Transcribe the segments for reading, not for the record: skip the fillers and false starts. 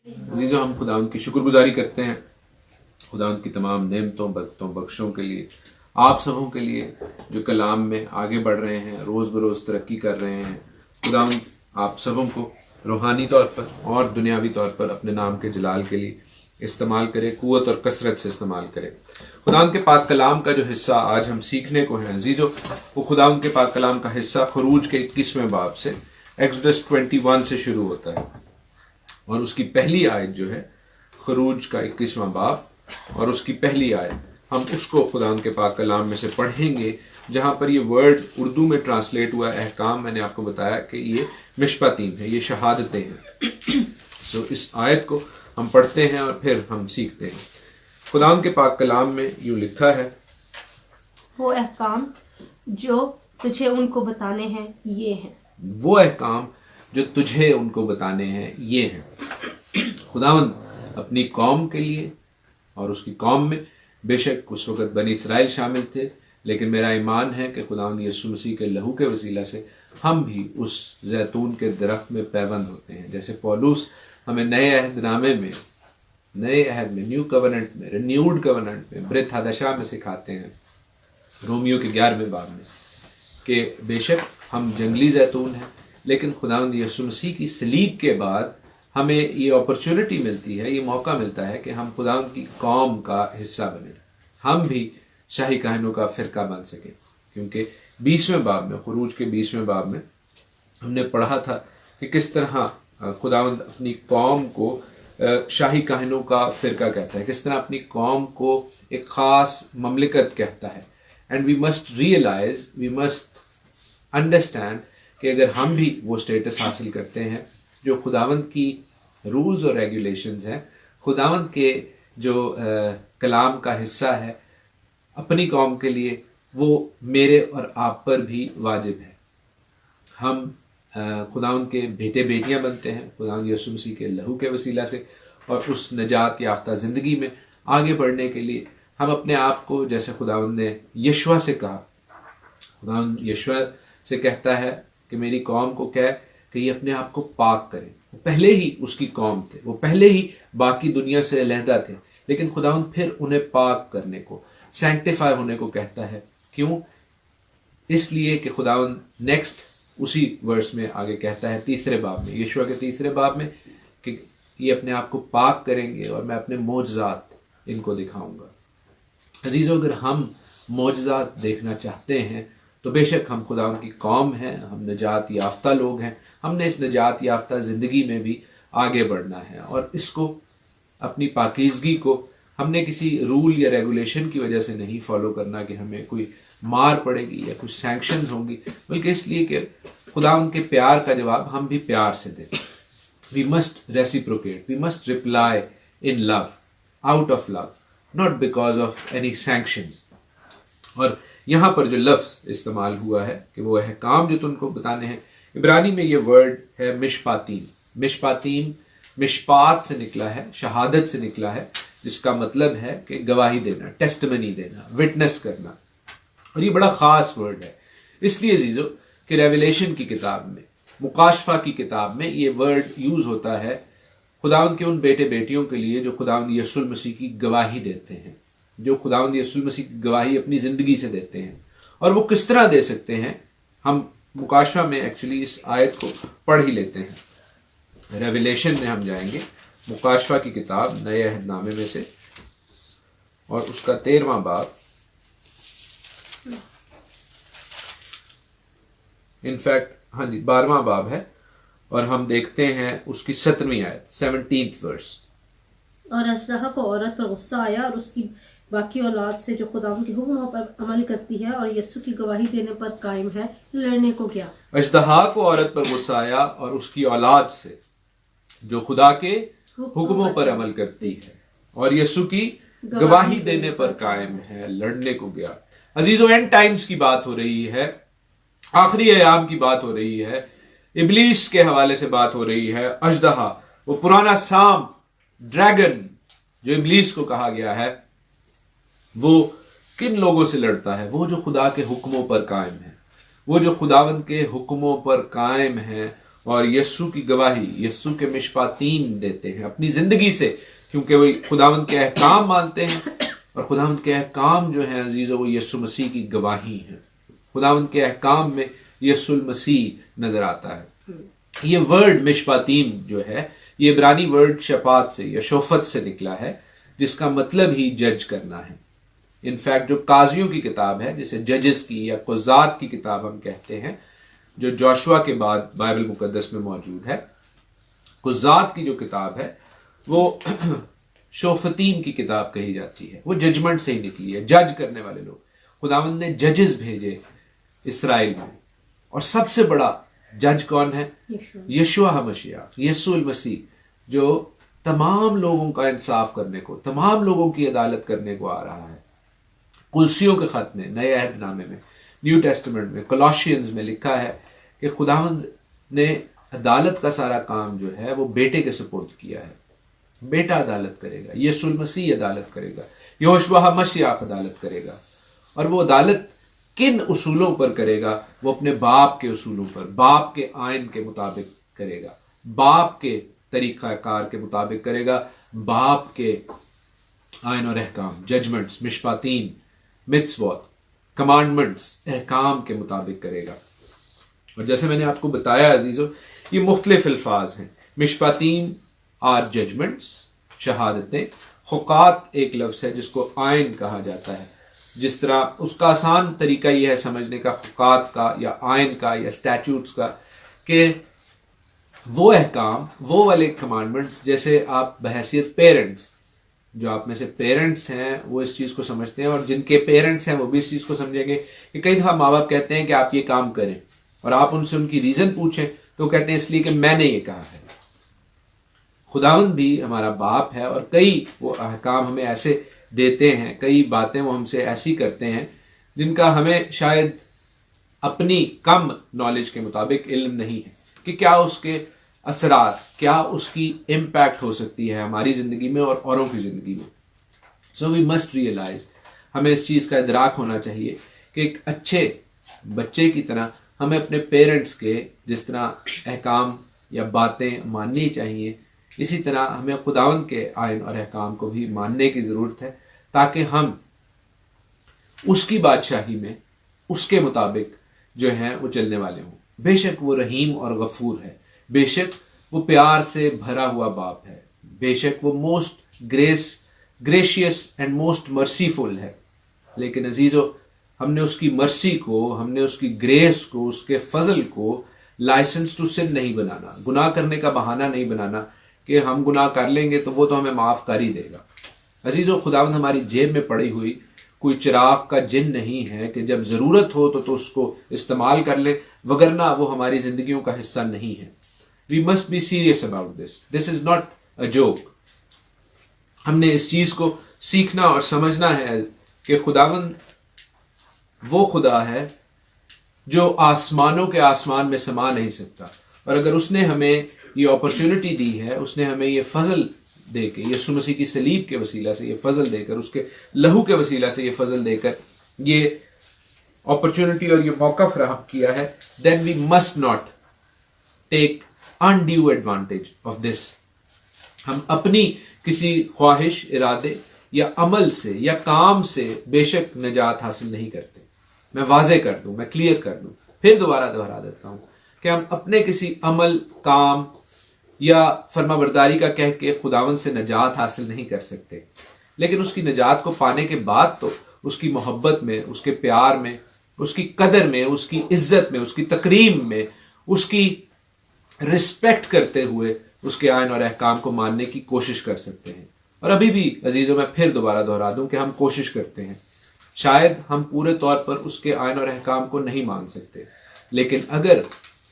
अजीज़ो, हम खुदावंद की शुक्रगुजारी करते हैं खुदावंद की तमाम नेमतों बरकतों बख्शों के लिए, आप सबों के लिए जो कलाम में आगे बढ़ रहे हैं, रोज़ बरोज़ तरक्की कर रहे हैं। खुदावंद आप सबों को रूहानी तौर पर और दुनियावी तौर पर अपने नाम के जलाल के लिए इस्तेमाल करे, कुव्वत और कसरत से इस्तेमाल करे। खुदावंद के पाक कलाम का जो हिस्सा आज हम सीखने को हैं अजीज़ो, वो खुदावंद के पाक कलाम का हिस्सा खरूज के 21वें बाब से एक्सोडस 21 से शुरू होता है और उसकी पहली आयत जो है खरूज का 21वां बाब और उसकी पहली आयत, हम उसको खुदावंद के पाक कलाम में से पढ़ेंगे, जहां पर ये वर्ड उर्दू में ट्रांसलेट हुआ अहकाम। मैंने आपको बताया कि ये मिशपातीन है, ये शहादतें हैं। सो इस आयत को हम पढ़ते हैं और फिर हम सीखते हैं। खुदावंद के पाक कलाम में यूं लिखा है, वो अहकाम जो तुझे उनको बताने हैं ये हैं। वो अहकाम जो तुझे उनको बताने हैं ये हैं। खुदावंद अपनी कौम के लिए और उसकी कौम में बेशक उस वक़्त बनी इसराइल शामिल थे, लेकिन मेरा ईमान है कि खुदावंद यीशु मसीह के लहू के वसीला से हम भी उस जैतून के दरख्त में पैबंद होते हैं। जैसे पौलुस हमें नए अहदनामे में, नए अहद में, न्यू कवनेंट में, रिन्यूड कवनेंट में, ब्रेथ हदशा में सिखाते हैं रोमियो के 11वें बाब में कि बेशक हम जंगली जैतून हैं, लेकिन खुदावंद यीशु मसीह की सलीब के बाद हमें ये अपॉर्चुनिटी मिलती है, ये मौका मिलता है कि हम खुदावंद की कौम का हिस्सा बने, हम भी शाही कहनों का फिरका बन सके। क्योंकि 20वें बाब में, खुरूज के 20वें बाब में हमने पढ़ा था कि किस तरह खुदावंद अपनी कौम को शाही कहनों का फिरका कहता है, किस तरह अपनी कौम को एक ख़ास ममलिकत कहता है। And we must realise, we must understand कि अगर हम भी वो स्टेटस हासिल करते हैं जो खुदावंद की रूल्स और रेगुलेशंस हैं, खुदावंद के जो कलाम का हिस्सा है अपनी कौम के लिए, वो मेरे और आप पर भी वाजिब है। हम खुदावंद के बेटे बेटियां बनते हैं खुदावंद यीशु मसीह के लहू के वसीला से, और उस नजात याफ्ता ज़िंदगी में आगे बढ़ने के लिए हम अपने आप को, जैसे खुदावंद ने यशवा से कहा, खुदावंद यशवा से कहता है कि मेरी कौम को कह कि ये अपने आप को पाक करें। वो पहले ही उसकी कौम थे, वो पहले ही बाकी दुनिया से अलहदा थे, लेकिन खुदावंद फिर उन्हें पाक करने को, सैंक्टिफाई होने को कहता है। क्यों? इसलिए कि खुदावंद नेक्स्ट उसी वर्स में आगे कहता है, 3रे बाब में, यीशुआ के 3रे बाब में, कि ये अपने आप को पाक करेंगे और मैं अपने मोजज़ात इनको दिखाऊंगा। अजीज़ों, अगर हम मोजज़ात देखना चाहते हैं तो बेशक हम खुदावंद की कौम हैं, हम नजात याफ्ता लोग हैं। हमने इस नजात याफ्ता ज़िंदगी में भी आगे बढ़ना है, और इसको, अपनी पाकीज़गी को हमने किसी रूल या रेगुलेशन की वजह से नहीं फॉलो करना कि हमें कोई मार पड़ेगी या कुछ सैंक्शंस होंगी, बल्कि इसलिए कि खुदावंद के प्यार का जवाब हम भी प्यार से दें। We must reciprocate, we must reply in love, out of love, not because of any sanctions. और यहाँ पर जो लफ्ज़ इस्तेमाल हुआ है कि वो अहकाम जो तुमको बताने हैं, इब्रानी में ये वर्ड है मिशपातीन। मिशपातीन मिशपात से निकला है, शहादत से निकला है, जिसका मतलब है कि गवाही देना, टेस्टमनी देना, विटनेस करना। और ये बड़ा ख़ास वर्ड है इसलिए अजीज़ों कि रेवलेशन की किताब में, मुकाशफा की किताब में ये वर्ड यूज़ होता है खुदावंद के उन बेटे बेटियों के लिए जो खुदावंद यीशु मसीह की गवाही देते हैं, जो खुदावंद यीशु मसीह की गवाही अपनी ज़िंदगी से देते हैं। और वो किस तरह दे सकते हैं, हम मुकाशफा में एक्चुअली इस आयत को पढ़ ही लेते हैं। रेवलेशन में हम जाएंगे, मुकाशफा की किताब नए अहदनामे में से, और उसका 13वां बाब, इनफैक्ट हाँ जी 12वां बाब है, और हम देखते हैं उसकी 17वीं आयत, 17th वर्स। और अजदहा को औरत पर गुस्सा आया और उसकी बाकी औलाद से जो खुदावंद के हुक्मों पर अमल करती है और यीशु की गवाही देने पर कायम है, लड़ने को गया। अजदहा को औरत पर गुस्सा आया और उसकी औलाद से जो खुदा के हुक्मों पर अमल करती है और यीशु की गवाही देने पर कायम है, लड़ने को गया। अजीजों, एंड टाइम्स की बात हो रही है, आखिरी अयाम की बात हो रही है, इब्लीस के हवाले से बात हो रही है। अजदहा, वो पुराना सांप, ड्रैगन जो इब्लीस को कहा गया है, वो किन लोगों से लड़ता है? वो जो खुदा के हुक्मों पर कायम है, वो जो खुदावंद के हुक्मों पर कायम है, और यस्सु की गवाही, यस्सु के मिशपातीन देते हैं अपनी जिंदगी से, क्योंकि वो खुदावंद के अहकाम मानते हैं। और खुदावंद के अहकाम जो है अजीजों, वो यस्सु मसीह की गवाही है। खुदावंद के अहकाम में यस्सुल मसीह नजर आता है। ये वर्ड मिशपातीम जो है, ये इब्रानी वर्ड शपात से या शोफत से निकला है, जिसका मतलब ही जज करना है। इनफैक्ट जो काजियों की किताब है, जिसे जजेस की या कुज़ात की किताब हम कहते हैं, जो जोशुआ के बाद बाइबल मुकद्दस में मौजूद है, कुज़ात की जो किताब है वो शोफतीन की किताब कही जाती है। वो जजमेंट से ही निकली है, जज करने वाले लोग। खुदावंद ने जजेस भेजे इसराइल में, और सबसे बड़ा जज कौन है? यशुआ मसीह, यस्सुल मसीह, जो तमाम लोगों का इंसाफ करने को, तमाम लोगों की अदालत करने को आ रहा है। कुलसियों के खत में, नए अहदनामे में, न्यू टेस्टामेंट में, कोलोसियंस में लिखा है कि खुदावंद ने अदालत का सारा काम जो है वो बेटे के सुपुर्द किया है। बेटा अदालत करेगा, यीशु मसीह अदालत करेगा, यहोशुआ मसीह अदालत करेगा। और वो अदालत किन उसूलों पर करेगा? वो अपने बाप के उसूलों पर, बाप के आयन के मुताबिक करेगा, बाप के तरीकाकार के मुताबिक करेगा, बाप के आयन और अहकाम, जजमेंट्स, मिशपातीन, मित्सवत, कमांडमेंट्स, अहकाम के मुताबिक करेगा। और जैसे मैंने आपको बताया अजीजों, ये मुख्तलिफ अल्फाज हैं। मिशपातीन आर जजमेंट्स, शहादतें। खुकात एक लफ्ज है जिसको आयन कहा जाता है। जिस तरह उसका आसान तरीका यह है समझने का, खुकात का या आयन का या स्टैट्यूट्स का, कि वो अहकाम, वो वाले कमांडमेंट्स, जैसे आप बहैसियत पेरेंट्स, जो आप में से पेरेंट्स हैं वो इस चीज को समझते हैं, और जिनके पेरेंट्स हैं वो भी इस चीज को समझेंगे कि कई दफा माँ बाप कहते हैं कि आप ये काम करें, और आप उनसे उनकी रीजन पूछें तो कहते हैं इसलिए कि मैंने ये कहा है। खुदावंद भी हमारा बाप है, और कई वो अहकाम हमें ऐसे देते हैं, कई बातें वो हमसे ऐसी करते हैं जिनका हमें शायद अपनी कम नॉलेज के मुताबिक इल्म नहीं है कि क्या उसके असरात, क्या उसकी इम्पैक्ट हो सकती है हमारी जिंदगी में और औरों की जिंदगी में। सो वी मस्ट रियलाइज, हमें इस चीज का इदराक होना चाहिए कि एक अच्छे बच्चे की तरह हमें अपने पेरेंट्स के जिस तरह अहकाम या बातें माननी चाहिए, इसी तरह हमें खुदावंद के आयन और अहकाम को भी मानने की जरूरत है, ताकि हम उसकी बादशाही में उसके मुताबिक जो है वो चलने वाले हों। बेशक वो रहीम और गफूर है, बेशक वो प्यार से भरा हुआ बाप है, बेशक वो most gracious and most merciful है, लेकिन अजीजों, हमने उसकी मर्सी को, हमने उसकी ग्रेस को, उसके फजल को लाइसेंस टू सिन नहीं बनाना, गुनाह करने का बहाना नहीं बनाना कि हम गुनाह कर लेंगे तो वो तो हमें माफ कर ही देगा। अजीजों, खुदावंद हमारी जेब में पड़ी हुई कोई चिराग का जिन नहीं है कि जब जरूरत हो तो उसको इस्तेमाल कर ले, वगरना वो हमारी जिंदगियों का हिस्सा नहीं है। We must be serious about this is not a joke. हमने इस चीज को सीखना और समझना है कि खुदावंद वो खुदा है जो आसमानों के आसमान में समा नहीं सकता, और अगर उसने हमें ये अपॉर्चुनिटी दी है, उसने हमें ये फजल देकर, यीशु मसीह की सलीब के वसीला से ये फजल देकर, उसके लहू के वसीला से ये फजल देकर ये अपॉर्चुनिटी और ये मौका फराहम किया है, then we must not take undue advantage of this. हम अपनी किसी ख्वाहिश, इरादे या अमल से या काम से बेशक निजात हासिल नहीं करते। मैं वाजे कर दूं, मैं क्लियर कर दूं, फिर दोबारा दोहरा देता हूं कि हम अपने किसी अमल, काम या फरमाबरदारी का कह के खुदावंद से निजात हासिल नहीं कर सकते, लेकिन उसकी निजात को पाने के बाद तो उसकी मोहब्बत में, उसके प्यार में, उसकी कदर में, उसकी इज्जत में, उसकी तकरीम में, उसकी रिस्पेक्ट करते हुए उसके आयन और अहकाम को मानने की कोशिश कर सकते हैं। और अभी भी अजीजों, मैं फिर दोबारा दोहरा दूं कि हम कोशिश करते हैं। शायद हम पूरे तौर पर उसके आयन और अहकाम को नहीं मान सकते, लेकिन अगर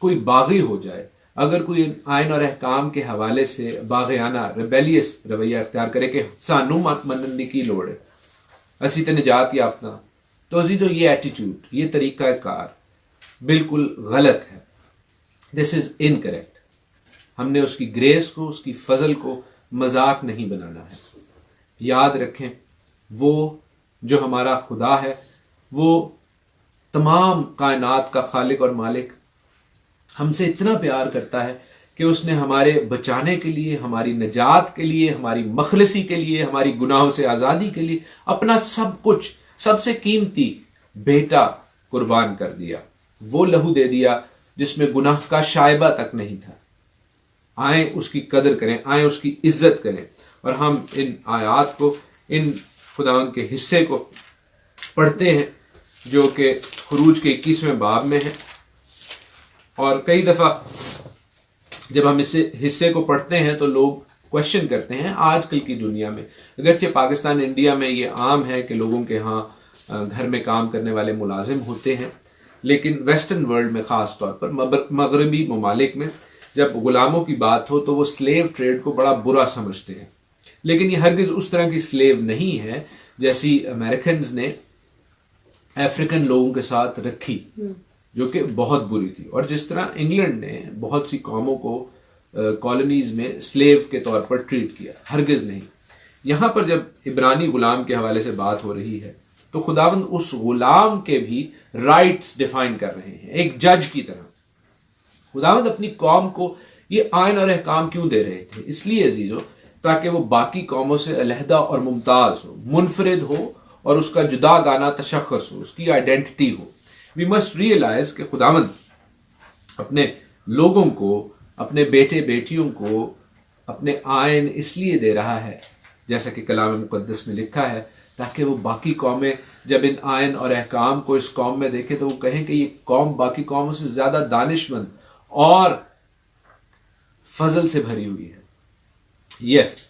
कोई बागी हो जाए, अगर कोई आयन और अहकाम के हवाले से बागियाना, रिबेलियस रवैया अख्तियार करे कि सानू मनने की लोड़ है, असी तो निजात याफ्ता, तो अजीजों ये एटीट्यूड, ये तरीका कार बिल्कुल गलत है। This is incorrect. हमने उसकी ग्रेस को, उसकी फजल को मजाक नहीं बनाना है। याद रखें, वो जो हमारा खुदा है, वो तमाम कायनात का खालिक और मालिक, हमसे इतना प्यार करता है कि उसने हमारे बचाने के लिए, हमारी निजात के लिए, हमारी मखलसी के लिए, हमारी गुनाहों से आजादी के लिए अपना सब कुछ, सबसे कीमती बेटा कुर्बान कर दिया। वो लहू दे दिया जिसमें गुनाह का शायबा तक नहीं था। आए उसकी कदर करें, आए उसकी इज्जत करें। और हम इन आयात को, इन खुदावंद के हिस्से को पढ़ते हैं जो कि खुरूज के 21वें बाब में है। और कई दफा जब हम इस हिस्से को पढ़ते हैं तो लोग क्वेश्चन करते हैं आजकल की दुनिया में, अगरचे पाकिस्तान, इंडिया में ये आम है कि लोगों के यहाँ घर में काम करने वाले मुलाजिम होते हैं, लेकिन वेस्टर्न वर्ल्ड में ख़ास तौर पर मगरबी ममालिक में जब गुलामों की बात हो तो वो स्लेव ट्रेड को बड़ा बुरा समझते हैं। लेकिन ये हरगिज उस तरह की स्लेव नहीं है जैसी अमेरिकन ने अफ्रीकन लोगों के साथ रखी, जो कि बहुत बुरी थी। और जिस तरह इंग्लैंड ने बहुत सी कौमों को कॉलोनीज में स्लेव के तौर पर ट्रीट किया, हरगिज नहीं। यहां पर जब इब्रानी गुलाम के हवाले से बात हो रही है तो खुदावंद उस गुलाम के भी राइट्स डिफाइन कर रहे हैं, एक जज की तरह। खुदावंद अपनी कौम को ये आयन और अहकाम क्यों दे रहे थे? इसलिए अजीजों, ताकि वो बाकी कौमों से अलहदा और मुमताज हो, मुनफरिद हो और उसका जुदा गाना तशख्खुस हो, उसकी आइडेंटिटी हो। वी मस्ट रियलाइज कि खुदावंद अपने लोगों को, अपने बेटे बेटियों को अपने आयन इसलिए दे रहा है, जैसा कि कलाम मुकद्दस में लिखा है, ताकि वो बाकी कौमें जब इन आयन और अहकाम को इस कौम में देखें तो वो कहें कि ये कौम बाकी कौमों से ज्यादा दानिशमंद और फजल से भरी हुई है। यस,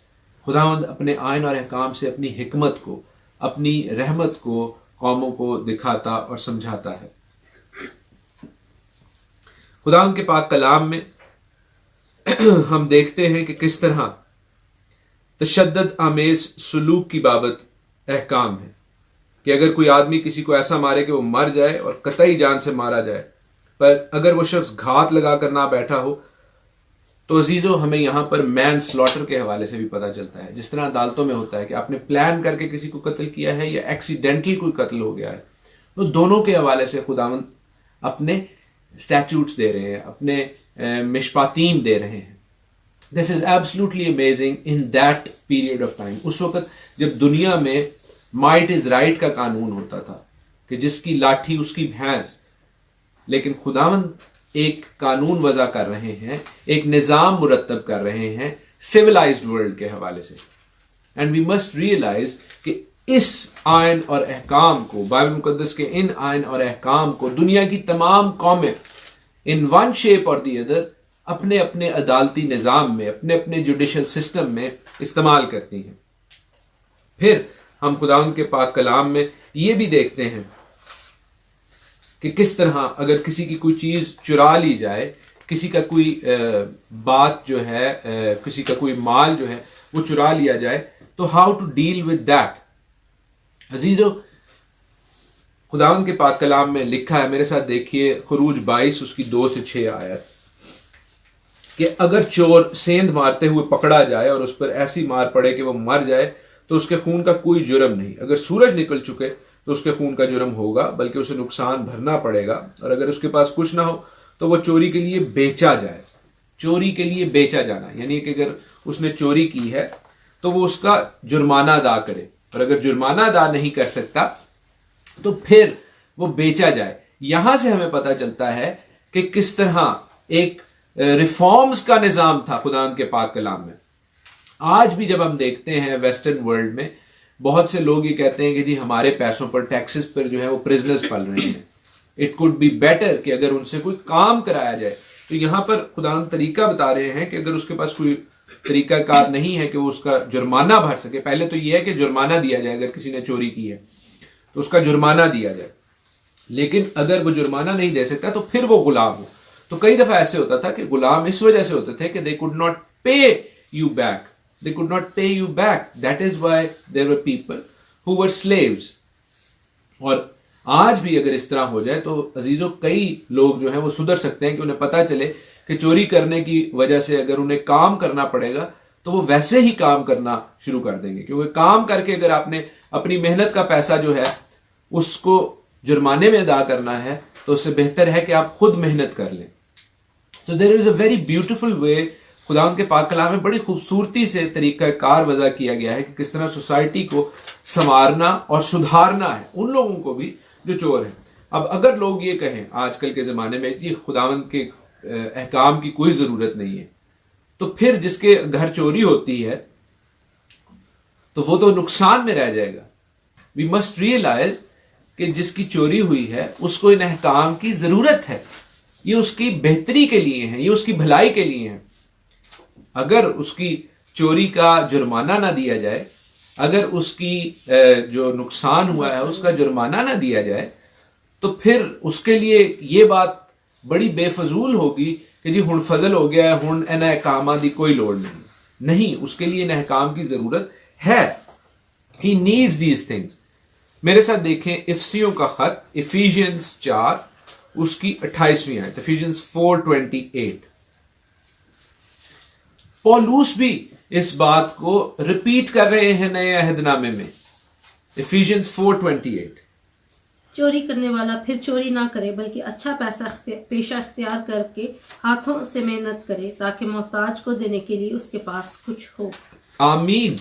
खुदावंद अपने आयन और अहकाम से अपनी हिकमत को, अपनी रहमत को कौमों को दिखाता और समझाता है। खुदावंद के पाक कलाम में हम देखते हैं कि किस तरह तशद्दुद आमेज सलूक की बाबत अहकाम है कि अगर कोई आदमी किसी को ऐसा मारे कि वो मर जाए और कतई जान से मारा जाए, पर अगर वो शख्स घात लगाकर ना बैठा हो तो अजीजों, हमें यहां पर मैन स्लॉटर के हवाले से भी पता चलता है। जिस तरह अदालतों में होता है कि आपने प्लान करके किसी को कत्ल किया है या एक्सीडेंटली कोई कत्ल हो गया है, तो दोनों के हवाले से खुदावंद अपने स्टैट्यूट्स दे रहे हैं, अपने मिशपातीन दे रहे हैं। This is absolutely amazing in that period of time. उस वक्त जब दुनिया में माइट इज राइट का कानून होता था कि जिसकी लाठी उसकी भैंस, लेकिन खुदावंद एक कानून वजह कर रहे हैं, एक निजाम मुरतब कर रहे हैं सिविलाइज्ड वर्ल्ड के हवाले से। एंड वी मस्ट रियलाइज कि इस आयन और अहकाम को, बाइबल मुकद्दस के इन आयन और अहकाम को दुनिया की तमाम कौमें इन वन शेप और दी अदर अपने अपने अदालती निजाम में, अपने अपने जुडिशल सिस्टम में इस्तेमाल करती हैं। फिर हम खुदावंद के पाक कलाम में यह भी देखते हैं कि किस तरह अगर किसी की कोई चीज चुरा ली जाए, किसी का कोई बात जो है, किसी का कोई माल जो है वो चुरा लिया जाए, तो how to deal with that. अजीजों, खुदावंद के पाक कलाम में लिखा है, मेरे साथ देखिए खुरूज 22 उसकी 2 से 6 आयत, कि अगर चोर सेंध मारते हुए पकड़ा जाए और उस पर ऐसी मार पड़े कि वो मर जाए तो उसके खून का कोई जुर्म नहीं। अगर सूरज निकल चुके तो उसके खून का जुर्म होगा, बल्कि उसे नुकसान भरना पड़ेगा। और अगर उसके पास कुछ ना हो तो वो चोरी के लिए बेचा जाए। चोरी के लिए बेचा जाना यानी कि अगर उसने चोरी की है तो वो उसका जुर्माना अदा करे, और अगर जुर्माना अदा नहीं कर सकता तो फिर वो बेचा जाए। यहां से हमें पता चलता है कि किस तरह एक रिफॉर्म्स का निजाम था खुदा के पाक कलाम में। आज भी जब हम देखते हैं वेस्टर्न वर्ल्ड में, बहुत से लोग ये कहते हैं कि जी हमारे पैसों पर, टैक्सेस पर जो है वो प्रिजनर्स पल रहे हैं। इट कुड बी बेटर कि अगर उनसे कोई काम कराया जाए। तो यहां पर खुदा तरीका बता रहे हैं कि अगर उसके पास कोई तरीका कार नहीं है कि वो उसका जुर्माना भर सके, पहले तो यह है कि जुर्माना दिया जाए। अगर किसी ने चोरी की है तो उसका जुर्माना दिया जाए, लेकिन अगर वो जुर्माना नहीं दे सकता तो फिर वो गुलाम हो। तो कई दफा ऐसे होता था कि गुलाम इस वजह से होते थे कि दे कुड नॉट पे you back, they could not pay you back. That is why there were people who were slaves. और आज भी अगर इस तरह हो जाए तो अजीजों, कई लोग जो हैं वो सुधर सकते हैं कि उन्हें पता चले कि चोरी करने की वजह से अगर उन्हें काम करना पड़ेगा तो वो वैसे ही काम करना शुरू कर देंगे। क्योंकि काम करके अगर आपने अपनी मेहनत का पैसा जो है उसको जुर्माने में अदा करना है तो उससे बेहतर है कि आप खुद मेहनत कर लें। So there is a very beautiful way, खुदावंद के पाक कलाम में बड़ी खूबसूरती से तरीका कार वजह किया गया है कि किस तरह सोसाइटी को संवारना और सुधारना है, उन लोगों को भी जो चोर हैं। अब अगर लोग ये कहें आजकल के ज़माने में जी खुदावंद के अहकाम की कोई ज़रूरत नहीं है, तो फिर जिसके घर चोरी होती है तो वो तो नुकसान में रह जाएगा। वी मस्ट रियलाइज कि जिसकी चोरी हुई है उसको इन अहकाम की ज़रूरत है, ये उसकी बेहतरी के लिए है, ये उसकी भलाई के लिए है। अगर उसकी चोरी का जुर्माना ना दिया जाए, अगर उसकी जो नुकसान हुआ है उसका जुर्माना ना दिया जाए, तो फिर उसके लिए ये बात बड़ी बेफजूल होगी कि जी हुण फजल हो गया है, हुण इन अहकामां दी कोई लोड़ नहीं, उसके लिए इन अहकाम की जरूरत है। He needs these things. मेरे साथ देखें इफिसियों का खत, इफिशियंस 4 उसकी 28वीं आयत, इफिशियंस 4:28। पौलुस भी इस बात को रिपीट कर रहे हैं नए अहदनामे में, इफिशियंस 4:28। चोरी करने वाला फिर चोरी ना करे, बल्कि अच्छा पेशा इख्तियार करके हाथों से मेहनत करे, ताकि मोहताज को देने के लिए उसके पास कुछ हो। आमीन।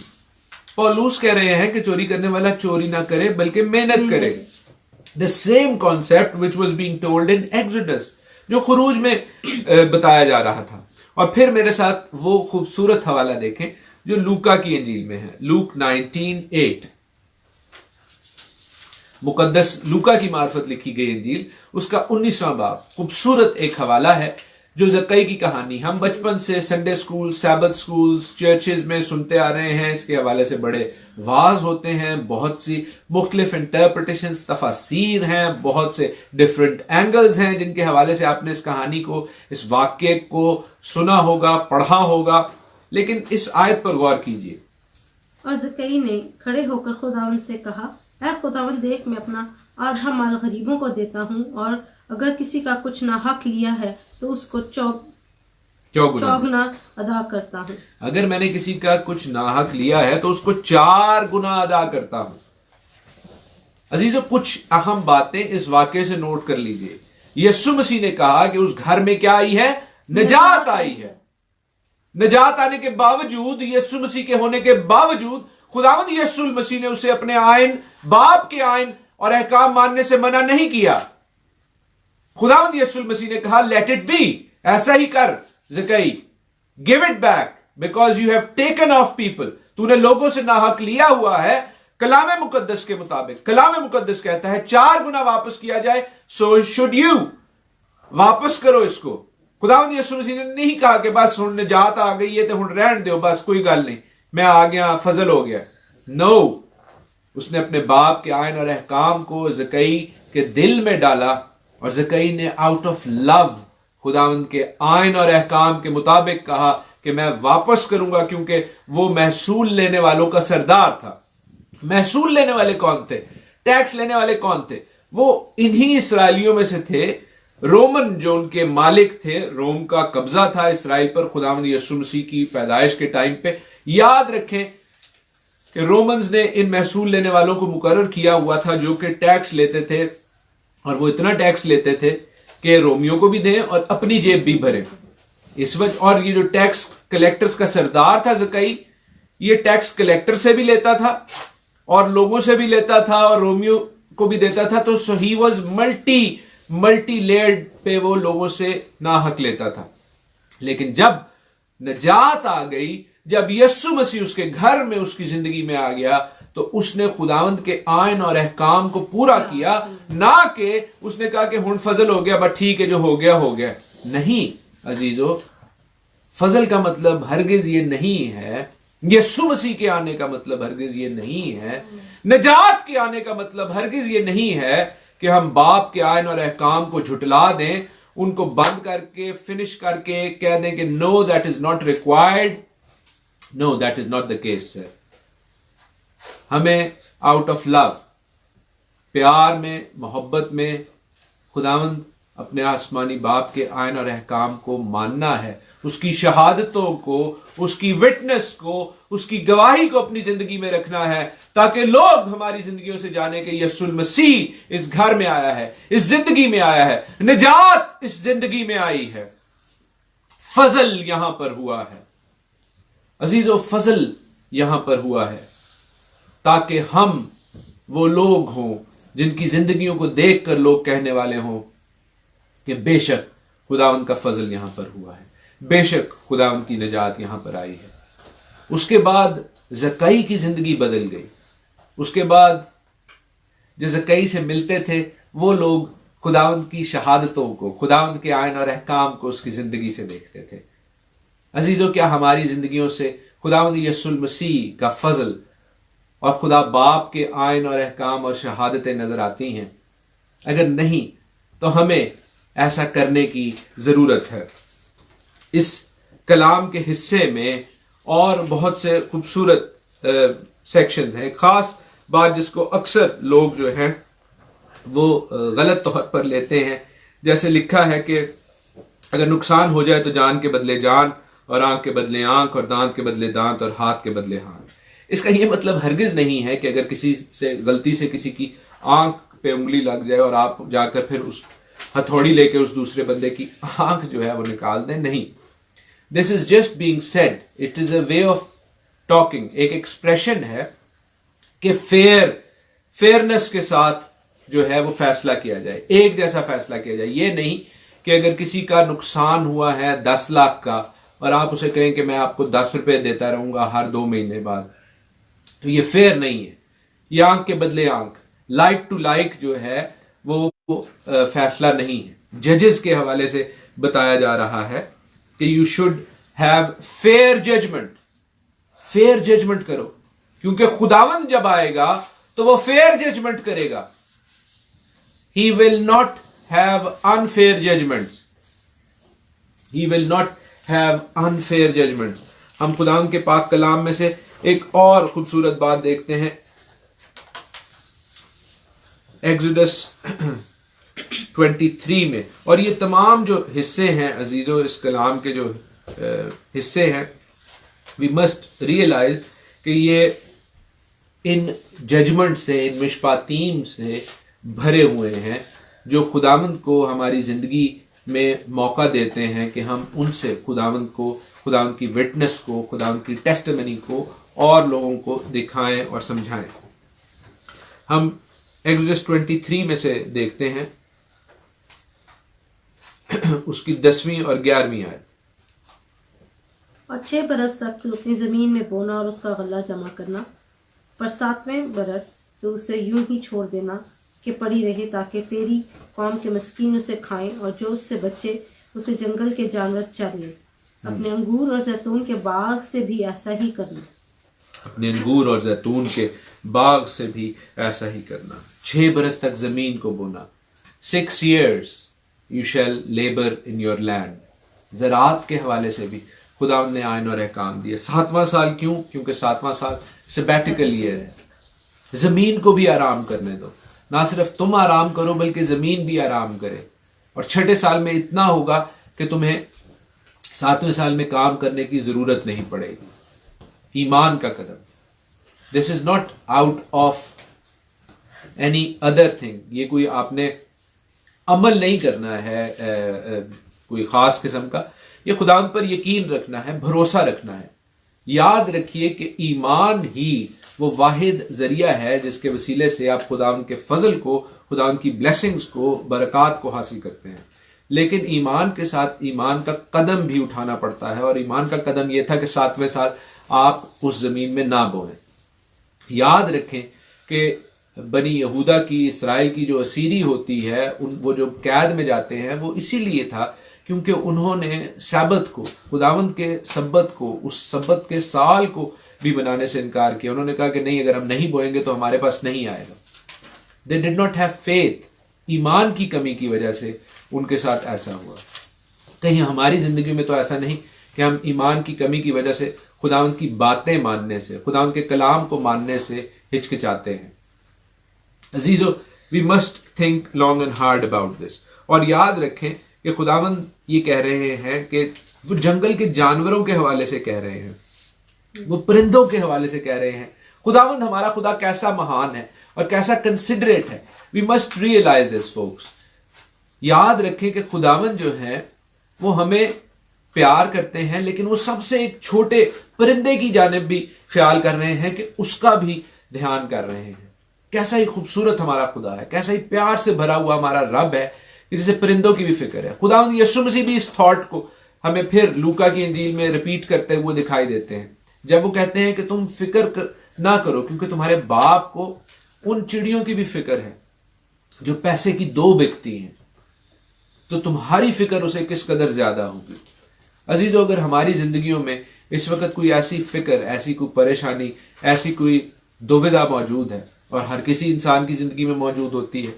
पौलुस कह रहे हैं कि चोरी करने वाला चोरी ना करे बल्कि मेहनत करे। The same concept which was being told in exodus, जो खुरूज में बताया जा रहा था। और फिर मेरे साथ वो खूबसूरत हवाला देखें जो लूका की इंजील में है, लूक 19:8। मुकद्दस लूका की मार्फत लिखी गई इंजील, उसका 19वां बाब, खूबसूरत एक हवाला है जो ज़क्कई की कहानी हम बचपन से संडे स्कूल, सैबत स्कूल्स, चर्चेज में सुनते आ रहे हैं। इसके हवाले से बड़े वाज होते हैं, बहुत सी मुख्तलिफ इंटरप्रिटेशंस, तफासीर हैं, बहुत से डिफरेंट एंगल्स हैं जिनके हवाले से आपने इस कहानी को, इस वाक्य को सुना होगा, पढ़ा होगा। लेकिन इस आयत पर गौर कीजिए। और ज़क्कई ने खड़े होकर खुदावंद से कहा, ऐ खुदावंद, देख मैं अपना आधा माल गरीबों को देता हूँ, और अगर किसी का कुछ नाहक लिया है तो उसको चौगुना अदा करता हूँ। अगर मैंने किसी का कुछ नाहक लिया है तो उसको 4 गुना अदा करता हूं। अजीजों, कुछ अहम बातें इस वाक्य से नोट कर लीजिए। यीशु मसीह ने कहा कि उस घर में क्या आई है? निजात आई है। निजात आने के बावजूद, यीशु मसीह के होने के बावजूद, खुदावंद यीशु मसीह ने उसे अपने आइन, बाप के आइन और अहकाम मानने से मना नहीं किया। खुदावंद यीशु मसीह ने कहा, लेट इट बी, ऐसा ही कर ज़क्कई, give it back because you have taken of people. तूने लोगों से नाहक लिया हुआ है। कलाम मुकद्दस के मुताबिक, कलाम मुकद्दस कहता है 4 गुना वापस किया जाए, सो शुड यू, वापस करो इसको। खुदावंद यीशु मसीह ने नहीं कहा कि बस हुण निजात आ गई है तो हुण रहन दो, बस कोई गल नहीं, मैं आ गया, फजल हो गया। नो, उसने अपने बाप के आइन और अहकाम को ज़क्कई के दिल में डाला, और ज़क्कई ने आउट ऑफ लव खुदावंद के आइन और अहकाम के मुताबिक कहा कि मैं वापस करूंगा, क्योंकि वो महसूल लेने वालों का सरदार था। महसूल लेने वाले कौन थे? टैक्स लेने वाले कौन थे? वो इन्हीं इसराइलियों में से थे। रोमन जो उनके मालिक थे, रोम का कब्जा था इसराइल पर खुदावंद यीशु मसीह की पैदाइश के टाइम पे। याद रखें कि रोमन्स ने इन महसूल लेने वालों को मुकर्रर किया हुआ था जो कि टैक्स लेते थे, और वो इतना टैक्स लेते थे कि रोमियों को भी दें और अपनी जेब भी भरें। इस वजह, और ये जो टैक्स कलेक्टर्स का सरदार था ज़क्कई, ये टैक्स कलेक्टर से भी लेता था और लोगों से भी लेता था और रोमियों को भी देता था। तो सो ही वाज मल्टी लेयर्ड पे वो लोगों से नाहक लेता था। लेकिन जब निजात आ गई, जब यीशु मसीह उसके घर में, उसकी जिंदगी में आ गया, तो उसने खुदावंद के आइन और अहकाम को पूरा किया। ना कि उसने कहा कि हुण फजल हो गया, बस ठीक है, जो हो गया हो गया। नहीं अजीजों, फजल का मतलब हरगिज ये नहीं है, यीशु मसीह के आने का मतलब हरगिज ये नहीं है, निजात के आने का मतलब हरगिज ये नहीं है कि हम बाप के आइन और अहकाम को झुटला दें, उनको बंद करके, फिनिश करके कह दें कि no, that is not required. No, that is not the case sir. हमें आउट ऑफ लव, प्यार में, मोहब्बत में खुदावंद अपने आसमानी बाप के आइन और अहकाम को मानना है, उसकी शहादतों को, उसकी विटनेस को, उसकी गवाही को अपनी जिंदगी में रखना है, ताकि लोग हमारी जिंदगियों से जाने कि यीशु मसीह इस घर में आया है, इस जिंदगी में आया है, निजात इस जिंदगी में आई है। फजल यहां पर हुआ है, अजीजो फजल यहां पर हुआ है, ताकि हम वो लोग हों जिनकी जिंदगियों को देखकर लोग कहने वाले हों कि बेशक खुदावंद का फजल यहां पर हुआ है, बेशक खुदावंद की निजात यहां पर आई है। उसके बाद ज़कई की जिंदगी बदल गई। उसके बाद जो ज़कई से मिलते थे वो लोग खुदावंद की शहादतों को, खुदावंद के आयन और अहकाम को उसकी जिंदगी से देखते थे। अजीजों, क्या हमारी जिंदगियों से खुदावंद यीशु मसीह का फजल और खुदा बाप के आयन और अहकाम और शहादतें नजर आती हैं? अगर नहीं तो हमें ऐसा करने की जरूरत है। इस कलाम के हिस्से में और बहुत से खूबसूरत सेक्शंस हैं। खास बात जिसको अक्सर लोग जो हैं वो गलत तौर पर लेते हैं, जैसे लिखा है कि अगर नुकसान हो जाए तो जान के बदले जान, और आंख के बदले आंख, और दांत के बदले दांत, और हाथ के बदले हाथ। इसका यह मतलब हरगिज नहीं है कि अगर किसी से गलती से किसी की आंख पे उंगली लग जाए और आप जाकर फिर उस हथौड़ी लेके उस दूसरे बंदे की आंख जो है वो निकाल दें। नहीं, this is just being said, it is a way of talking, एक एक्सप्रेशन है कि फेयरनेस के साथ जो है वो फैसला किया जाए, एक जैसा फैसला किया जाए। ये नहीं कि अगर किसी का नुकसान हुआ है 10 लाख का और आप उसे कहें कि मैं आपको 10 रुपए देता रहूंगा हर 2 महीने बाद, तो ये फेयर नहीं है। ये आंख के बदले आंख, लाइक टू लाइक जो है वो फैसला नहीं है। जजेस के हवाले से बताया जा रहा है कि you should have fair judgement, fair judgement करो, क्योंकि खुदावंद जब आएगा तो वो फेयर जजमेंट करेगा। He will not have unfair judgements, he will not have unfair judgements. हम खुदावंद के पाक कलाम में से एक और खूबसूरत बात देखते हैं, एक्सोडस 23 में। और ये तमाम जो हिस्से हैं अजीजों, इस कलाम के जो हिस्से हैं, वी मस्ट रियलाइज कि ये इन जजमेंट से, इन मिशपातीम से भरे हुए हैं जो खुदावंद को हमारी जिंदगी में मौका देते हैं कि हम उनसे खुदावंद को, खुदावंद की विटनेस को, खुदावंद की टेस्टिमनी को और लोगों को दिखाएं और समझाएं। हम एक्सोडस 23 में से देखते हैं उसकी 10वीं और 11वीं आयत। और 6 बरस तक तू अपनी जमीन में बोना और उसका गल्ला जमा करना, पर 7वें बरस तो उसे यूं ही छोड़ देना कि पड़ी रहे, ताकि तेरी कौम के मस्कीन उसे खाएं और जो उससे बचे उसे जंगल के जानवर चर ले। अपने अंगूर और जैतून के बाग से भी ऐसा ही करना, अपने अंगूर और जैतून के बाग से भी ऐसा ही करना। 6 बरस तक जमीन को बोना, 6 years you shall labor in your land। ज़राअत के हवाले से भी खुदावंद ने आयन और अहकाम दिए। 7वां साल क्यों? क्योंकि 7वां साल सबैटिकल ईयर है, जमीन को भी आराम करने दो। ना सिर्फ तुम आराम करो बल्कि जमीन भी आराम करे। और 6ठे साल में इतना होगा कि तुम्हें 7वें साल में काम करने की जरूरत नहीं पड़ेगी। ईमान का कदम, this is not out of any other thing. ये कोई आपने अमल नहीं करना है कोई खास किस्म का, ये खुदावंद पर यकीन रखना है, भरोसा रखना है। याद रखिए कि ईमान ही वो वाहिद जरिया है जिसके वसीले से आप खुदावंद के फजल को, खुदावंद की ब्लेसिंग्स को, बरकत को हासिल करते हैं। लेकिन ईमान के साथ ईमान का कदम भी उठाना पड़ता है, और ईमान का कदम यह था कि 7वें साल आप उस जमीन में ना बोएं। याद रखें कि बनी यहूदा की, इसराइल की जो असीरी होती है, वो जो कैद में जाते हैं, वो इसीलिए था क्योंकि उन्होंने सब्बत को, खुदावंद के सब्बत को, उस सब्बत के साल को भी बनाने से इनकार किया। उन्होंने कहा कि नहीं, अगर हम नहीं बोएंगे तो हमारे पास नहीं आएगा। They did not have faith. ईमान की कमी की वजह से उनके साथ ऐसा हुआ। कहीं हमारी जिंदगी में तो ऐसा नहीं कि हम ईमान की कमी की वजह से खुदावंद की बातें मानने से, खुदावंद के कलाम को मानने से हिचकिचाते हैं। अजीजो, we must think long and hard about this. और याद रखें कि खुदावंद ये कह रहे हैं कि वो जंगल के जानवरों के हवाले से कह रहे हैं, वो परिंदों के हवाले से कह रहे हैं। खुदावंद, हमारा खुदा कैसा महान है और कैसा कंसिडरेट है। We must realise this folks. याद रखें कि खुदावंद जो है वो हमें प्यार करते हैं, लेकिन वो सबसे एक छोटे परिंदे की जानिब भी ख्याल कर रहे हैं कि उसका भी ध्यान कर रहे हैं। कैसा ही खूबसूरत हमारा खुदा है, कैसा ही प्यार से भरा हुआ हमारा रब है, जिसे परिंदों की भी फिक्र है। खुदावंद यीशु मसीह भी इस थॉट को हमें फिर लूका की इंजील में रिपीट करते हुए दिखाई देते हैं, जब वो कहते हैं कि तुम फिक्र ना करो क्योंकि तुम्हारे बाप को उन चिड़ियों की भी फिक्र है जो पैसे की 2 बिकती हैं, तो तुम्हारी फिक्र उसे किस कदर ज्यादा होगी। अजीजों, अगर हमारी जिंदगियों में इस वक्त कोई ऐसी फिक्र, ऐसी कोई परेशानी, ऐसी कोई दुविधा मौजूद है, और हर किसी इंसान की जिंदगी में मौजूद होती है,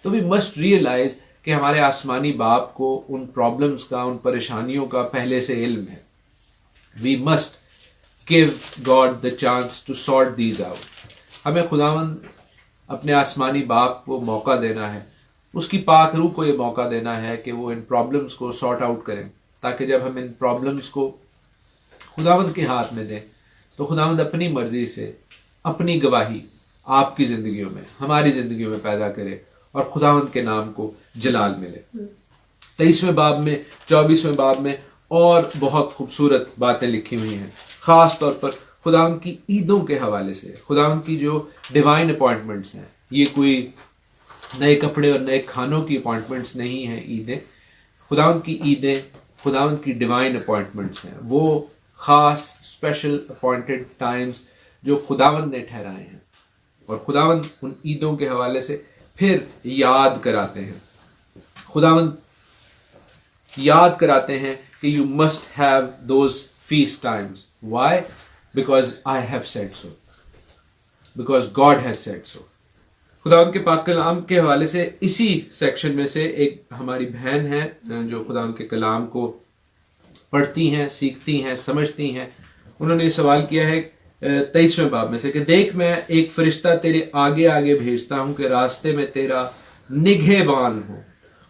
तो वी मस्ट रियलाइज कि हमारे आसमानी बाप को उन प्रॉब्लम्स का, उन परेशानियों का पहले से इल्म है। We must give God the chance to sort these out. हमें खुदावंद अपने आसमानी बाप को मौका देना है, उसकी पाक रूह को यह मौका देना है कि वो इन प्रॉब्लम्स को सॉर्ट आउट करें, ताकि जब हम इन प्रॉब्लम्स को खुदावंद के हाथ में दें तो खुदावंद अपनी मर्जी से अपनी गवाही आपकी जिंदगियों में, हमारी जिंदगियों में पैदा करे और खुदावंद के नाम को जलाल मिले। 23वें बाब में, 24वें बाब में और बहुत खूबसूरत बातें लिखी हुई हैं, खास तौर पर खुदावंद की ईदों के हवाले से। खुदावंद की जो डिवाइन अपॉइंटमेंट्स हैं, ये कोई नए कपड़े और नए खानों की अपॉइंटमेंट्स नहीं हैं ईदें। खुदावंद की ईदें खुदावंद की डिवाइन अपॉइंटमेंट्स हैं, वो खास स्पेशल अपॉइंटेड टाइम्स जो खुदावंद ने ठहराए हैं, और खुदावंद उन ईदों के हवाले से फिर याद कराते हैं। खुदावंद याद कराते हैं कि you must have those feast times. Why? Because I have said so, because God has said so. खुदावंद के पाक कलाम के हवाले से इसी सेक्शन में से एक हमारी बहन है जो खुदावंद के कलाम को पढ़ती हैं, सीखती हैं, समझती हैं। उन्होंने ये सवाल किया है 23वें बाब में से कि देख, मैं एक फरिश्ता तेरे आगे आगे भेजता हूं कि रास्ते में तेरा निगहबान हो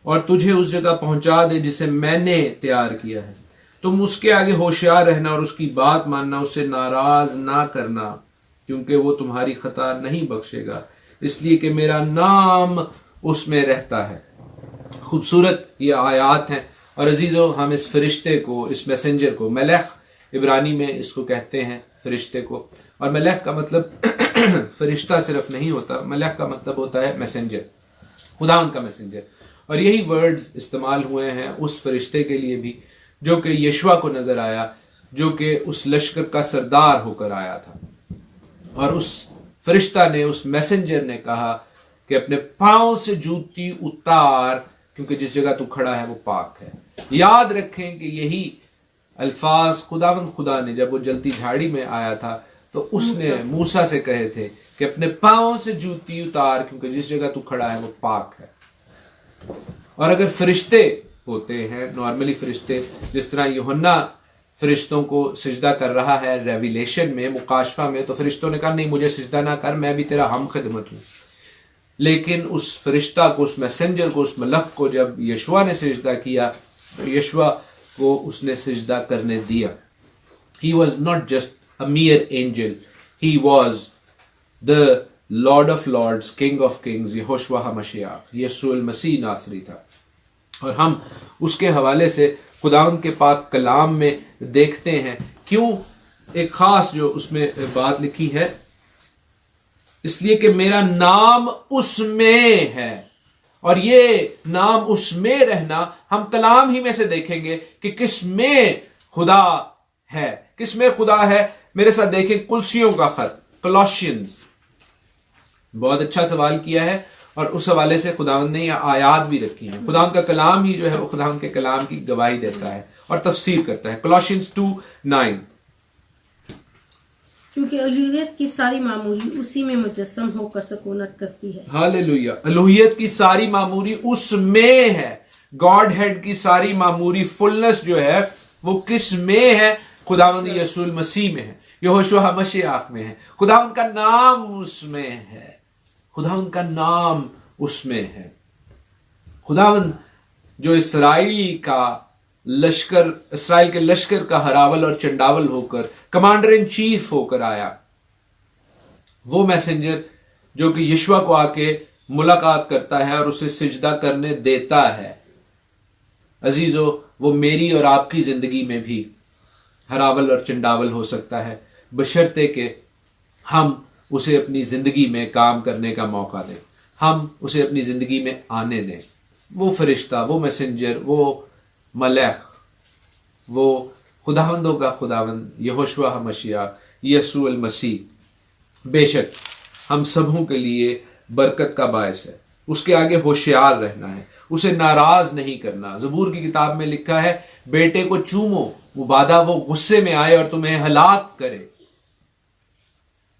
और तुझे उस जगह पहुंचा दे जिसे मैंने तैयार किया है। तुम उसके आगे होशियार रहना और उसकी बात मानना, उससे नाराज ना करना, क्योंकि वो तुम्हारी खता नहीं बख्शेगा, इसलिए कि मेरा नाम उसमें रहता है। खूबसूरत ये आयात हैं। और अजीजों, हम इस फरिश्ते को, इस मैसेंजर को, मलख इब्रानी में इसको कहते हैं फरिश्ते को, और मलख का मतलब फरिश्ता सिर्फ नहीं होता, मलख का मतलब होता है मैसेंजर, खुदावंद का मैसेंजर। और यही वर्ड्स इस्तेमाल हुए हैं उस फरिश्ते के लिए भी जो कि यशुआ को नजर आया, जो कि उस लश्कर का सरदार होकर आया था। और उस फरिश्ता ने, उस मैसेंजर ने कहा कि अपने पांव से जूती उतार, क्योंकि जिस जगह तू खड़ा है वो पाक है। याद रखें कि यही अल्फाज खुदावंद खुदा ने जब वो जलती झाड़ी में आया था तो उसने मूसा से कहे थे कि अपने पांव से जूती उतार, क्योंकि जिस जगह तू खड़ा है वो पाक है। और अगर फरिश्ते होते हैं, नॉर्मली फरिश्ते, जिस तरह यूहन्ना फरिश्तों को सिजदा कर रहा है रेविलेशन में, मुकाशफा में, तो फरिश्तों ने कहा नहीं, मुझे सिजदा ना कर, मैं भी तेरा हम खिदमत हूं। लेकिन उस फरिश्ता को, उस मैसेंजर को, उस मलक को जब यशुआ ने सिजदा किया तो यशुआ को उसने सिजदा करने दिया। He was not just a mere angel, he was the lord of lords, king of kings, यहोशुआ मशीह, यीशु मसीह नासरी था। और हम उसके हवाले से खुदावंद के पाक कलाम में देखते हैं क्यों एक खास जो उसमें बात लिखी है, इसलिए कि मेरा नाम उसमें है। और ये नाम उसमें रहना हम कलाम ही में से देखेंगे कि किसमें खुदा है, किसमें खुदा है। मेरे साथ देखें कुलसियों का खत, कोलोसियंस। बहुत अच्छा सवाल किया है और उस हवाले से खुदावंद ने यह आयात भी रखी है। खुदावंद का कलाम ही जो है वो खुदावंद के कलाम की गवाही देता है और तफसीर करता है। कोलोसियंस 2:9, क्योंकि अलूहियत की सारी मामूरी उसी में मुजस्सम होकर सकूनत करती है। हालेलुया। अलूहियत की सारी मामूरी उसमें है। गॉड हेड की सारी मामूरी फुलनेस जो है वो किस में है? खुदावंद यीशु मसीह में है, यहोशुआ मशीह में है। खुदावंद का नाम उसमें है, खुदावंद का नाम उसमें है। खुदावंद जो इसराइल के लश्कर का हरावल और चंडावल होकर, कमांडर इन चीफ होकर आया, वो मैसेंजर जो कि यीशुआ को आके मुलाकात करता है और उसे सिजदा करने देता है, अजीजों, वो मेरी और आपकी जिंदगी में भी हरावल और चंडावल हो सकता है, बशर्ते कि हम उसे अपनी जिंदगी में काम करने का मौका दें, हम उसे अपनी जिंदगी में आने दें। वो फरिश्ता, वो मैसेंजर, वो मलैख, वो खुदावंदों का खुदावंद यहोशुआ मसीह यीशु अल मसीह बेशक हम सबों के लिए बरकत का बायस है। उसके आगे होशियार रहना है, उसे नाराज नहीं करना। ज़बूर की किताब में लिखा है, बेटे को चूमो मुबादा वो गुस्से में आए और तुम्हें हलाक करे।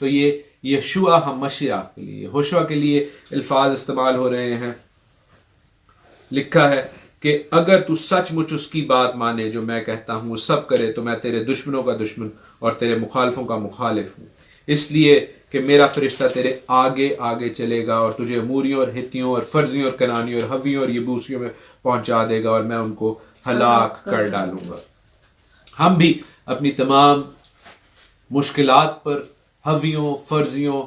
तो ये यशुआ मसीह के लिए, होशुआ के लिए अल्फाज इस्तेमाल हो रहे हैं। लिखा है कि अगर तू सचमुच उसकी बात माने जो मैं कहता हूं, वो सब करे, तो मैं तेरे दुश्मनों का दुश्मन और तेरे मुखालिफों का मुखालिफ हूं। इसलिए कि मेरा फरिश्ता तेरे आगे आगे चलेगा और तुझे अमूरियों और हित्तियों और फर्जियों और कनानियों और हवियों और यबूसियों में पहुंचा देगा और मैं उनको हलाक कर डालूंगा। हम भी अपनी तमाम मुश्किलात पर, हवियों, फर्जियों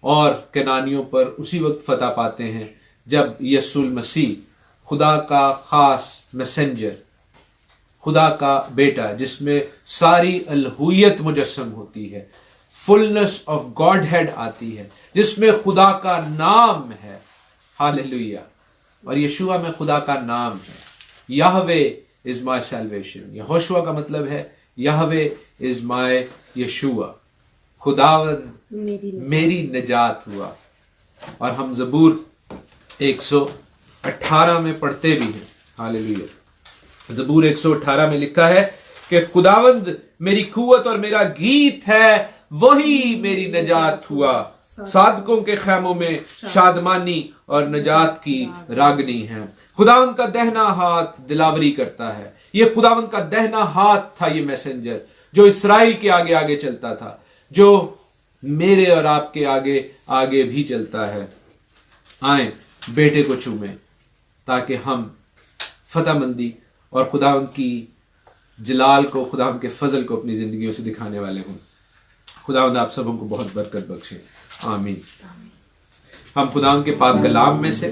और कनानियों पर उसी वक्त फतह पाते हैं जब यीशु मसीह, खुदा का खास मैसेंजर, खुदा का बेटा, जिसमें सारी अलहुयत मुजस्सम होती है, फुलनेस ऑफ गॉड हेड आती है, जिसमें खुदा का नाम है, हालेलुया। और यशुआ में खुदा का नाम है, Yahweh is my salvation. Yehoshua का मतलब है याहवे इज माय यशुआ, खुदावंद मेरी नजात हुआ। और हम ज़बूर 118 में पढ़ते भी हैं, हालेलुया। ज़बूर 118 में लिखा है कि खुदावंद मेरी कुव्वत और मेरा गीत है, वही मेरी नजात हुआ। सादकों के खैमों में शादमानी और नजात की रागनी है। खुदावंद का दहना हाथ दिलावरी करता है। ये खुदावंद का दहना हाथ था, ये मैसेंजर जो इस्राएल के आगे आगे चलता था, जो मेरे और आपके आगे आगे भी चलता है। आए बेटे को चूमें ताकि हम फतहमंदी और खुदावंद की जलाल को, खुदावंद के फजल को अपनी जिंदगियों से दिखाने वाले हों। खुदावंद आप सबों को बहुत बरकत बख्शे, आमीन। हम खुदावंद के पाक कलाम में से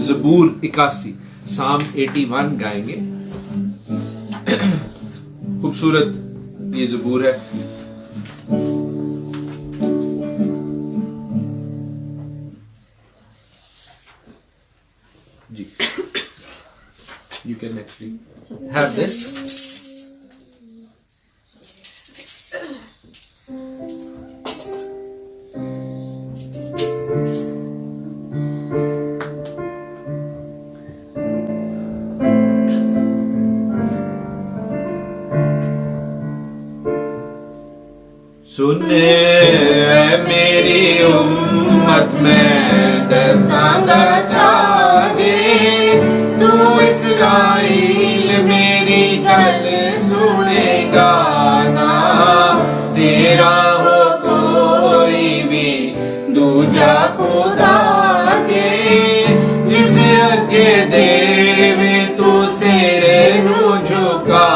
ज़बूर 81 साम 81 गाएंगे। खूबसूरत ये ज़बूर है। जी, you can actually have this. सुने मेरी उम्मत में दसांगा चाहे, तू इस्राएल मेरी गल सुनेगा ना। तेरा हो कोई भी दूजा खुदा के, जिस अगे देवे तू सिरे नू झुका।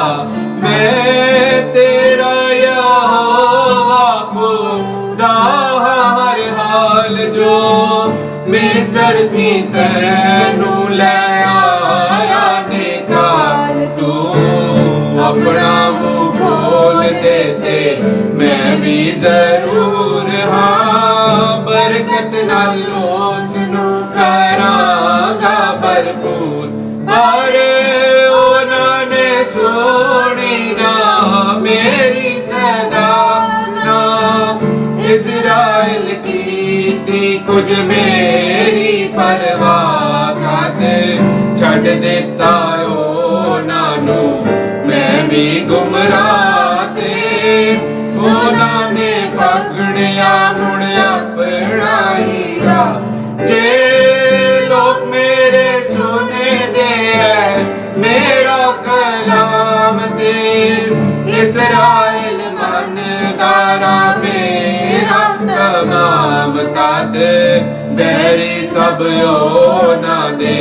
मैं तेरा यहोवा खुदा हर हाल, जो मिस्र थी तैनू ले आया निकाल। तू अपना मुंह खोल देते मैं भी जरूर, हाँ बरकत नाल उसनू करांगा भरपूर। अरे उन्होंने सुनी ना मेरी सदा ना, इज़राइल की थी कुछ मेरी परवाह खाते। छड़ देता ओ नानू मैं भी गुमराह ते, उन्होंने पकड़िया मुड़िया पढ़ाईगा। जे लोग मेरे सुने दे मेरा कलाम दे, इस्राएल मनदारा मेरा तमाम का दे। बैरी सब यो ना दे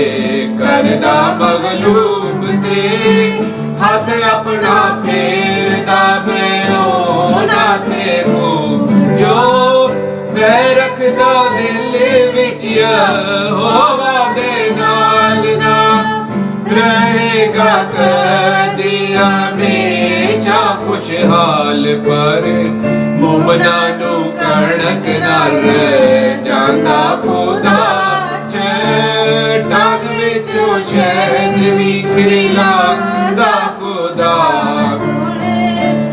करदा मगलूब दे, हाथ अपना फेरदा मैं ओ ना ते खूब। जो वह रखदा दिल विच यहोवा दे नाल ना, रहेगा ਉਹਨਾਂ ਨੂੰ ਕਣਕ ਨਾਲ ਜਾਂਦਾ ਖੁਦਾ ਚਟਾਨ ਵਿੱਚੋਂ ਸ਼ਹਿਦ ਵੀ ਖਿਲਾਉਂਦਾ ਖੁਦਾ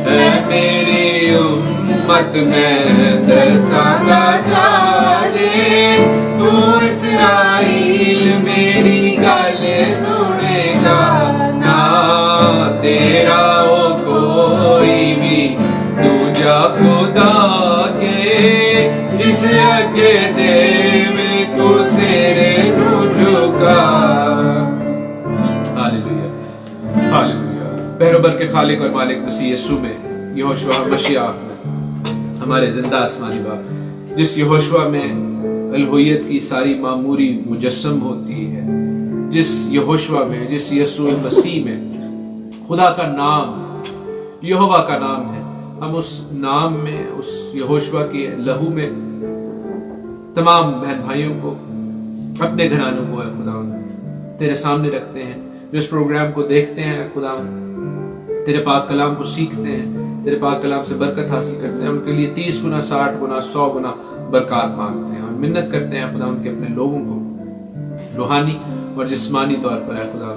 ਐ ਮੇਰੀ ਉਮਤ ਮੈਂ ਦਸਾਂਗਾ ਚਾਰੇ ਤੂੰ ਇਸਰਾਈਲ ਮੇਰੀ ਗੱਲ ਸੁਣੇਗਾ ਨਾ तेरा ओ कोई भी दूजा खुदा के जिस अगे देवे तू सिरे नू झुका। Hallelujah hallelujah. बहरोबर के खालिक और मालिक मसीह यीशु में, यहोशुआ मसीह में, हमारे जिंदा आसमानी बाप, जिस यहोशुआ में अलहुयत की सारी मामूरी मुजस्सम होती है, जिस यहोशुआ में, जिस यीशु मसीह में खुदा का नाम यहोवा का नाम है, हम उस नाम में, उस यहोशुआ के लहू में तमाम बहन भाइयों को, अपने घरानों को खुदा तेरे सामने रखते हैं, जो इस प्रोग्राम को देखते हैं खुदा, तेरे पाक कलाम को सीखते हैं, तेरे पाक कलाम से बरकत हासिल करते हैं, उनके लिए 30 गुना 60 गुना 100 गुना बरकत मांगते हैं और मिन्नत करते हैं खुदा उनके अपने लोगों को रूहानी और जिस्मानी तौर पर है खुदा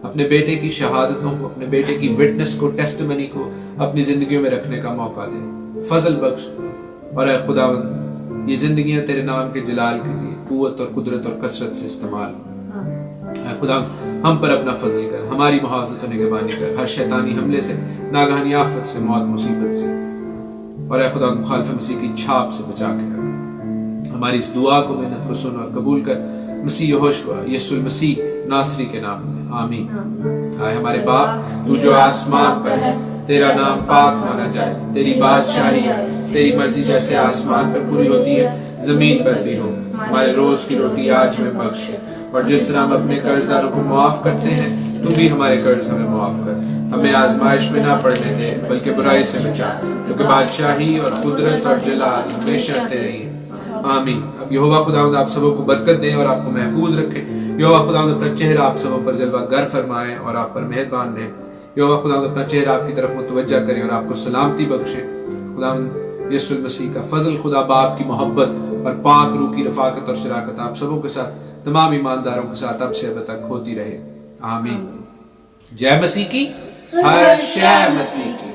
अपने बेटे की शहादतों को, अपने बेटे की विटनेस को, टेस्टिमनी को अपनी जिंदगियों में रखने का मौका दे, फजल बख्श। और ऐ खुदावंद ये जिंदगियां तेरे नाम के जलाल के लिए कुव्वत और कुदरत और कसरत से इस्तेमाल, ऐ खुदा हम पर अपना फजल कर, हमारी मुहावजत और निगहबानी कर, हर शैतानी हमले से, नागहानी आफत से, मौत मुसीबत से, और ऐ खुदा मुखालिफ मसीह की छाप से बचा के रख। हमारी इस दुआ को, मेहनत को सुन और कबूल कर, मसीह यहोशुआ यीशु मसीह नासरी के नाम में, आमीन। आए हमारे बाप, तू जो आसमान पर है, तेरा नाम पाक माना जाए, तेरी बादशाही है, तेरी मर्जी जैसे आसमान पर पूरी होती है जमीन पर भी हो। हमारे रोज की रोटी आज में बख्श, और जिस तरह हम अपने कर्जदारों को माफ करते हैं, तू भी हमारे कर्ज हमें माफ कर, हमें आजमाइश में ना पड़ने दे, बल्कि बुराई से बचा, क्योंकि बादशाही और कुदरत और जलाल हमेशा तेरे ही है, आमीन। अब यहोवा खुदावंद आप सबों को बरकत दे और आपको महफूज रखे। यहोवा खुदावंद अपना चेहरा आप सबों पर जलवा गर फरमाए और आप पर मेहरबान रहे। यहोवा खुदावंद अपना चेहरा आपकी तरफ मुतवज्जा करे और आपको सलामती बख्शे। खुदावंद यीशु मसीह का फजल, खुदा बाप की मोहब्बत और पाक रूह की रफाकत और शराकत आप सबों के साथ, तमाम ईमानदारों के साथ अब से अब तक होती रहे, आमीन। जय मसीह की, हर शय मसीह की।